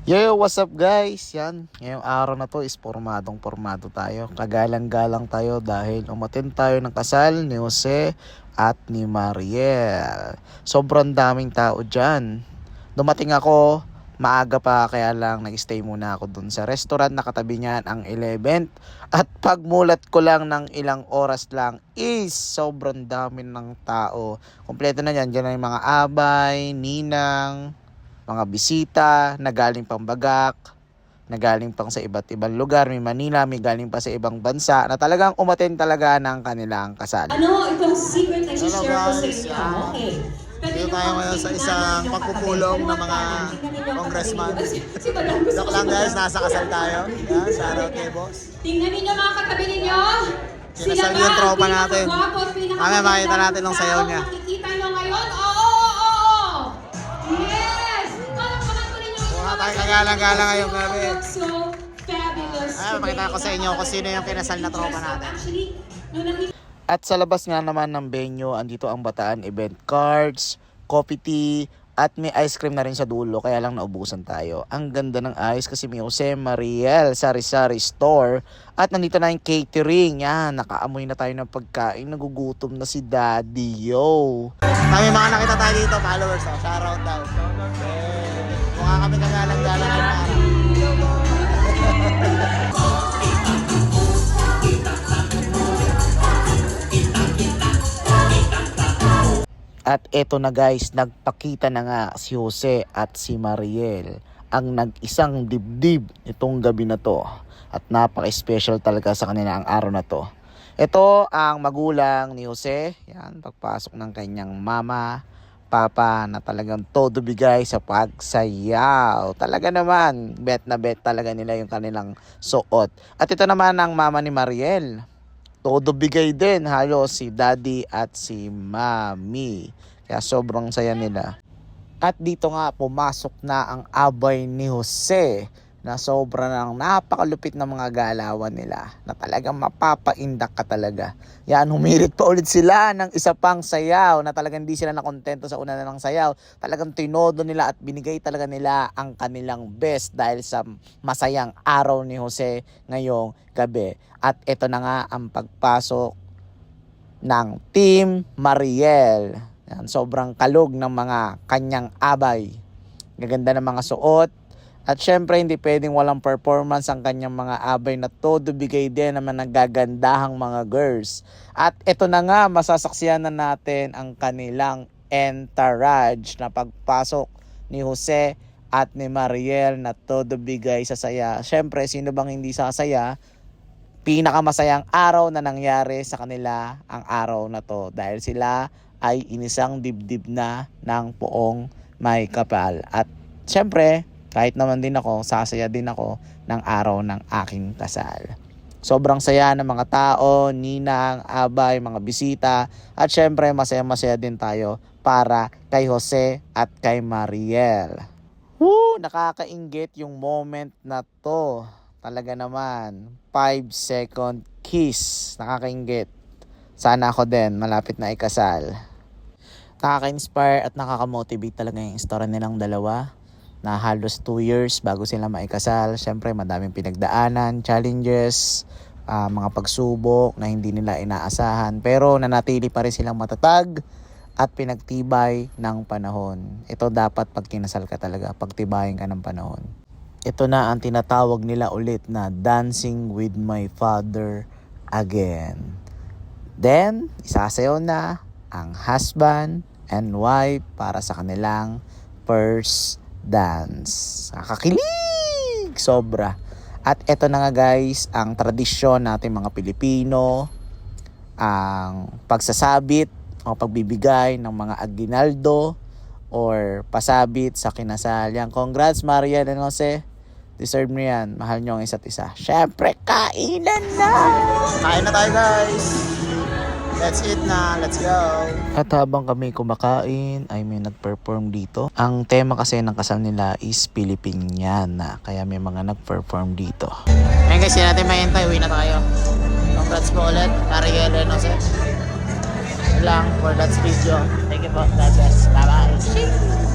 Yo, what's up guys? Yan, ngayong araw na to is pormadong-pormado tayo. Kagalang-galang tayo dahil umattend tayo ng kasal ni Jose at ni Mariel. Sobrang daming tao dyan. Dumating ako, maaga pa kaya lang nag-stay muna ako dun sa restaurant na katabi niyan ang 11th. At pagmulat ko lang ng ilang oras lang is sobrang dami ng tao. Kompleto na yan, dyan na yung mga abay, ninang, mga bisita na galing pang Bagak, na galing pang sa iba't ibang lugar, may Manila, may galing pa sa ibang bansa, na talagang umattend talaga ng kanilang kasal. Ano itong secret na i-share ko sa inyo? Okay. Dito tayo ngayon sa isang pagpupulong ng mga congressman. Joke lang guys, nasa kasal tayo. Yan, shoutout kay boss. Tingnan ninyo mga katabi ninyo. Kinasal yung tropa natin. Mamaya makita natin ang sayaw niya. Makikita nyo ngayon? Oo! Yes! Palakpakan ko ninyo. Mukha tayo kagalang-galang ngayong gabi. So fabulous. Pakita ko sa inyo kung sino yung kinasal na tropa natin. Actually, nung nakita At sa labas nga naman ng venue, andito ang Bataan event cards, coffee tea, at may ice cream na rin sa dulo, kaya lang naubusan tayo. Ang ganda ng ice kasi may Jose Mariel Sari-Sari Store. At nandito na yung catering. Yan, nakaamoy na tayo ng pagkain. Nagugutom na si Daddy, yo. Kami mga nakita tayo dito, followers. Shoutout daw. Mukha kami kagalang-galang ngayong araw. At eto na guys, nagpakita na nga si Jose at si Mariel, ang nag-isang dibdib itong gabi na to. At napaka-special talaga sa kanila ang araw na to. Ito ang magulang ni Jose, yan, pagpasok ng kanyang mama, papa, na talagang todo bigay sa pagsayaw. Talaga naman, bet na bet talaga nila yung kanilang suot. At ito naman ang mama ni Mariel. Todo bigay din, halos si daddy at si mami. Kaya sobrang saya nila. At dito nga pumasok na ang abay ni Jose, na sobra ng napakalupit na mga galawan nila, na talagang mapapaindak ka talaga. Yan, humirit pa ulit sila ng isa pang sayaw, na talagang hindi sila nakontento sa una na ng sayaw. Talagang tinodo nila at binigay talaga nila ang kanilang best dahil sa masayang araw ni Jose ngayong gabi. At ito na nga ang pagpasok ng Team Mariel. Yan, sobrang kalog ng mga kanyang abay. Gaganda ng mga suot. At syempre, hindi pwedeng walang performance ang kanyang mga abay na todo bigay din naman ng gagandahang mga girls. At ito na nga, masasaksiyan na natin ang kanilang entourage na pagpasok ni Jose at ni Mariel na todo bigay sa saya. Syempre, sino bang hindi sasaya? Pinakamasayang araw na nangyari sa kanila ang araw na to. Dahil sila ay inisang dibdib na ng poong may kapal. At syempre, kahit naman din ako, sasaya din ako ng araw ng aking kasal. Sobrang saya ng mga tao, ninang, abay, mga bisita. At syempre, masaya-masaya din tayo para kay Jose at kay Mariel. Woo! Nakakainggit yung moment na to. Talaga naman, 5-second kiss. Nakakainggit. Sana ako din, malapit na ikasal. Nakaka-inspire at nakaka-motivate talaga yung story nilang dalawa, na halos 2 years bago sila maikasal. Siyempre, madaming pinagdaanan, challenges, mga pagsubok na hindi nila inaasahan. Pero nanatili pa rin silang matatag at pinagtibay ng panahon. Ito dapat pag kinasal ka talaga, pagtibayin ka ng panahon. Ito na ang tinatawag nila ulit na dancing with my father again. Then, isasayaw na ang husband and wife para sa kanilang first dance. Nakakilig! Sobra. At eto na nga guys, ang tradisyon natin mga Pilipino, ang pagsasabit o pagbibigay ng mga aguinaldo or pasabit sa kinasal. Yan, congrats Mariel and Jose. Deserve mo yan. Mahal nyo ang isa't isa. Syempre, kainan na! Kain na tayo guys! Let's eat na, let's go! At habang kami kumakain, ay may nag-perform dito. Ang tema kasi ng kasal nila is Filipiniana. Kaya may mga nag-perform dito. Ngayon guys, hindi natin mahintay, uwi na tayo. Congrats po ulit, Mariel and Jose. Yun lang for that video. Thank you po, God bless. Bye bye!